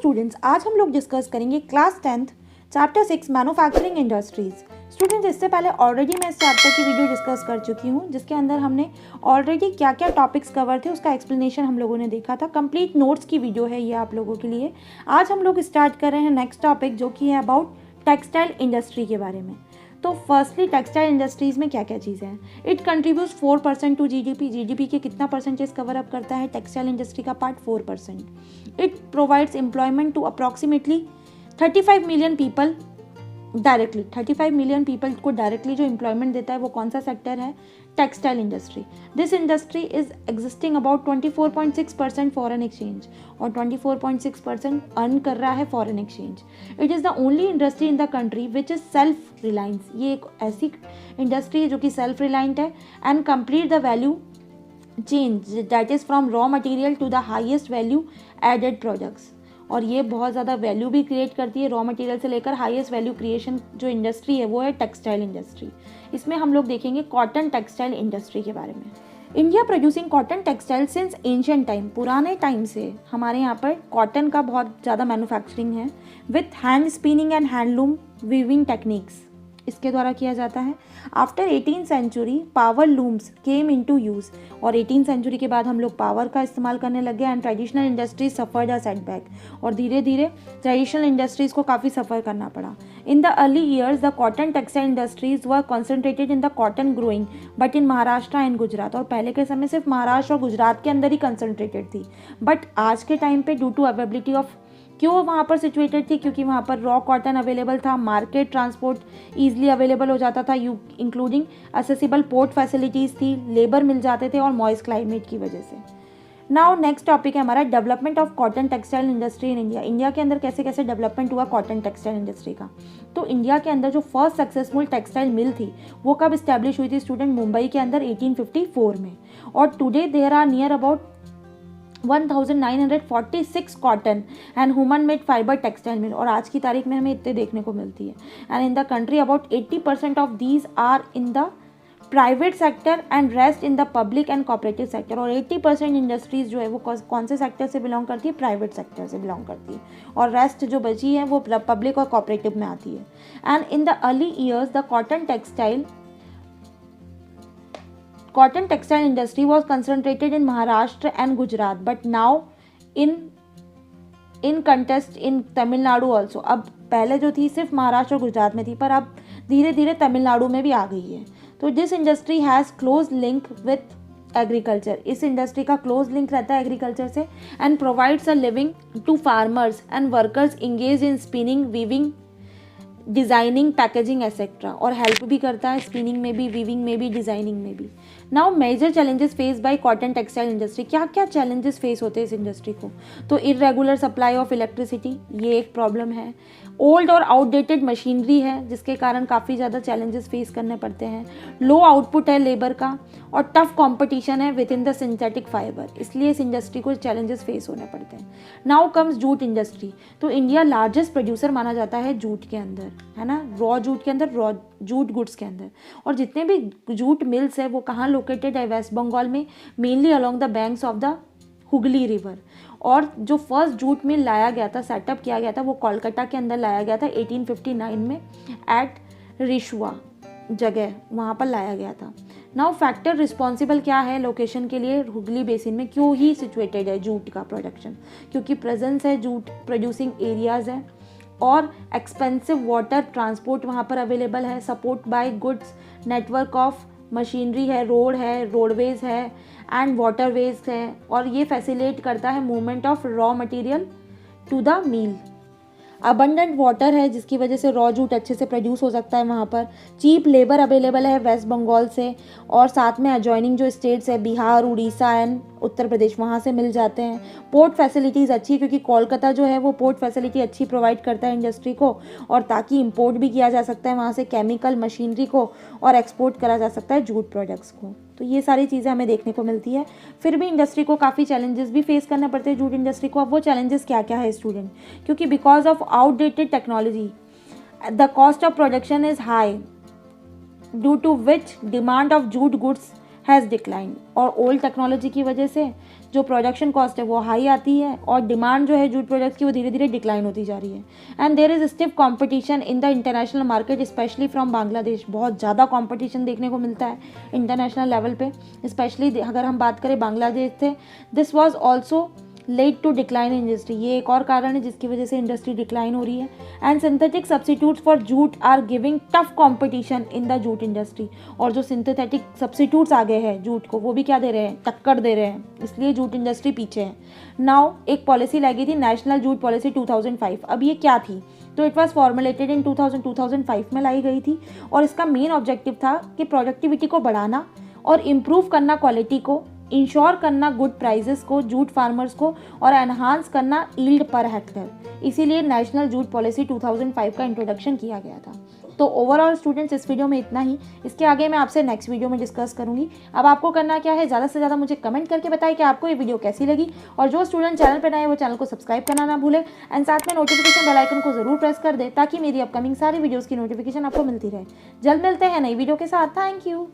Students, आज हम लोग डिस्कस करेंगे class 10th chapter 6 manufacturing industries. Students, इससे पहले ऑलरेडी मैं इस चैप्टर की वीडियो डिस्कस कर चुकी हूँ, जिसके अंदर हमने ऑलरेडी क्या क्या टॉपिक्स कवर थे उसका एक्सप्लेनेशन हम लोगों ने देखा था। कंप्लीट नोट्स की वीडियो है ये आप लोगों के लिए। आज हम लोग स्टार्ट कर रहे हैं नेक्स्ट टॉपिक, जो कि है अबाउट टेक्सटाइल इंडस्ट्री के बारे में। तो फर्स्टली टेक्सटाइल इंडस्ट्रीज़ में क्या क्या चीज़ें हैं। इट कंट्रीब्यूट्स 4% टू जीडीपी के कितना परसेंटेज कवर अप करता है टेक्सटाइल इंडस्ट्री का part? 4%। It provides employment to approximately 35 million people directly. 35 million people को डायरेक्टली जो एम्प्लॉयमेंट देता है वो कौन सा सेक्टर है? Textile industry. This industry is existing about 24.6% foreign exchange, और 24.6% अर्न कर रहा है foreign exchange. It is the only industry in the country which is self reliance. ये एक ऐसी इंडस्ट्री है जो कि सेल्फ रिलायंट है and complete the value chain that is from raw material to the highest value added products. और ये बहुत ज़्यादा वैल्यू भी क्रिएट करती है, रॉ मटेरियल से लेकर हाईएस्ट वैल्यू क्रिएशन जो इंडस्ट्री है वो है टेक्सटाइल इंडस्ट्री। इसमें हम लोग देखेंगे कॉटन टेक्सटाइल इंडस्ट्री के बारे में। India producing cotton textile since ancient time. पुराने टाइम से हमारे यहाँ पर कॉटन का बहुत ज़्यादा मैन्युफैक्चरिंग है with hand spinning and handloom weaving techniques, इसके द्वारा किया जाता है। After 18th century power looms came into use, और 18th सेंचुरी के बाद हम लोग पावर का इस्तेमाल करने लगे and traditional industries suffered a setback, और धीरे धीरे ट्रेडिशनल इंडस्ट्रीज़ को काफ़ी सफ़र करना पड़ा। In the early years the cotton textile industries were concentrated in the cotton growing but in Maharashtra and Gujarat, और पहले के समय सिर्फ महाराष्ट्र और गुजरात के अंदर ही कंसंट्रेटेड थी। बट आज के टाइम पे ड्यू टू अवेलेबिलिटी ऑफ, क्यों वहाँ पर सिचुएटेड थी? क्योंकि वहाँ पर रॉ कॉटन अवेलेबल था, मार्केट ट्रांसपोर्ट ईजिली अवेलेबल हो जाता था, इंक्लूडिंग असेसिबल पोर्ट फैसिलिटीज़ थी, लेबर मिल जाते थे और मॉइस्ट क्लाइमेट की वजह से। नाउ नेक्स्ट टॉपिक है हमारा development of cotton textile industry in India. India के अंदर कैसे कैसे डेवलपमेंट हुआ कॉटन टेक्सटाइल इंडस्ट्री का। तो इंडिया के अंदर जो फर्स्ट सक्सेसफुल टेक्सटाइल मिल थी वो कब इस्टेब्लिश हुई थी स्टूडेंट? मुंबई के अंदर 1854 में। और today there are near about 1946 cotton and human made fibre textile mill, और आज की तारीख में हमें इतने देखने को मिलती है। And in the country about 80% of these are in the private sector and rest in the public and cooperative sector. और 80% इंडस्ट्रीज जो है वो कौन से सेक्टर से बिलोंग करती है? प्राइवेट सेक्टर से बिलोंग करती है, और रेस्ट जो बची है वो पब्लिक और कॉपरेटिव में आती है। And in the early years the cotton textile industry was concentrated in Maharashtra and Gujarat, but now in contest in Tamil Nadu also। अब पहले जो थी सिर्फ महाराष्ट्र और गुजरात में थी, पर अब धीरे धीरे तमिलनाडु में भी आ गई है। तो this industry has close link with agriculture. इस इंडस्ट्री का क्लोज लिंक रहता है एग्रीकल्चर से and provides a living to farmers and workers engage in spinning, weaving, designing, packaging etcetera, और हेल्प भी करता है स्पिनिंग में भी, वीविंग में भी, डिज़ाइनिंग में भी। Now major challenges face by cotton textile industry. क्या क्या चैलेंजेस फेस होते हैं इस इंडस्ट्री को? तो इरेगुलर सप्लाई ऑफ इलेक्ट्रिसिटी, ये एक प्रॉब्लम है। ओल्ड और आउटडेटेड मशीनरी है जिसके कारण काफ़ी ज़्यादा चैलेंजेस फेस करने पड़ते हैं। लो आउटपुट है लेबर का, और टफ कंपटीशन है with in the synthetic fibre, इसलिए इस इंडस्ट्री को चैलेंजेस फेस होने पड़ते हैं। Now comes jute industry. तो इंडिया लार्जेस्ट प्रोड्यूसर माना जाता है जूट के अंदर, है ना, रॉ जूट के अंदर, रॉ जूट गुड्स के अंदर। और जितने भी जूट मिल्स है वो कहाँ लोकेटेड है? वेस्ट बंगाल में, mainly along the banks of the Hooghly river. और जो फर्स्ट जूट मिल लाया गया था, सेटअप किया गया था, वो कोलकाता के अंदर लाया गया था 1859 में एट रिशुआ जगह, वहाँ पर लाया गया था। नाउ फैक्टर रिस्पॉन्सिबल क्या है लोकेशन के लिए? हुगली बेसिन में क्यों ही सिचुएटेड है जूट का प्रोडक्शन? क्योंकि प्रेजेंस है जूट प्रोड्यूसिंग एरियाज़ है, और एक्सपेंसिव वाटर ट्रांसपोर्ट वहाँ पर अवेलेबल है, support by goods network of machinery है, रोड है, रोडवेज है एंड वाटरवेज है, और ये फैसिलिटेट करता है movement of raw material to the mill. Abundant water है जिसकी वजह से रॉ जूट अच्छे से प्रोड्यूस हो सकता है वहाँ पर। चीप लेबर अवेलेबल है वेस्ट बंगाल से, और साथ में अजॉइनिंग जो स्टेट्स है बिहार, उड़ीसा एंड उत्तर प्रदेश, वहाँ से मिल जाते हैं। पोर्ट फैसिलिटीज़ अच्छी है क्योंकि कोलकाता जो है वो पोर्ट फैसिलिटी अच्छी प्रोवाइड करता है इंडस्ट्री को, और ताकि इंपोर्ट भी किया जा सकता है वहाँ से केमिकल मशीनरी को, और एक्सपोर्ट करा जा सकता है जूट प्रोडक्ट्स को। तो ये सारी चीज़ें हमें देखने को मिलती है। फिर भी इंडस्ट्री को काफ़ी चैलेंजेस भी फेस करने पड़ते हैं जूट इंडस्ट्री को। अब वो चैलेंजेस क्या क्या है स्टूडेंट? क्योंकि because of outdated technology the cost of production is high, due to which demand of jute goods has decline. और ओल्ड टेक्नोलॉजी की वजह से जो प्रोडक्शन कॉस्ट है वो हाई आती है और डिमांड जो है जूट प्रोडक्ट्स की वो धीरे धीरे डिक्लाइन होती जा रही है। And there is stiff competition in the international market specially from Bangladesh. बहुत ज़्यादा कंपटीशन देखने को मिलता है इंटरनेशनल लेवल पे, स्पेशली अगर हम बात करें बांग्लादेश से। This was also led to decline industry, ये एक और कारण है जिसकी वजह से इंडस्ट्री डिक्लाइन हो रही है। And synthetic substitutes for jute are giving tough competition in the jute industry. और जो सिंथेटिक सब्सिट्यूट्स आ गए हैं जूट को, वो भी क्या दे रहे हैं, टक्कर दे रहे हैं, इसलिए जूट इंडस्ट्री पीछे है। नाउ एक पॉलिसी लगी थी नेशनल जूट पॉलिसी 2005। अब ये क्या थी, तो इट वॉज फॉर्मुलेटेड इन 2005 में लाई गई थी और इसका मेन ऑब्जेक्टिव था कि प्रोडक्टिविटी को बढ़ाना और इम्प्रूव करना क्वालिटी को, इंश्योर करना गुड प्राइजेस को जूट फार्मर्स को और एनहांस करना यील्ड पर हेक्टर। इसीलिए नेशनल जूट पॉलिसी 2005 का इंट्रोडक्शन किया गया था। तो ओवरऑल स्टूडेंट्स इस वीडियो में इतना ही। इसके आगे मैं आपसे नेक्स्ट वीडियो में डिस्कस करूंगी। अब आपको करना क्या है, ज़्यादा से ज़्यादा मुझे कमेंट करके बताएं कि आपको ये वीडियो कैसी लगी, और जो स्टूडेंट चैनल पर नए हैं वो चैनल को सब्सक्राइब करना ना भूलें एंड साथ में नोटिफिकेशन बेल आइकन को जरूर प्रेस कर दें ताकि मेरी अपकमिंग सारी वीडियोज़ की नोटिफिकेशन आपको मिलती रहे। जल्द मिलते हैं नई वीडियो के साथ। Thank you.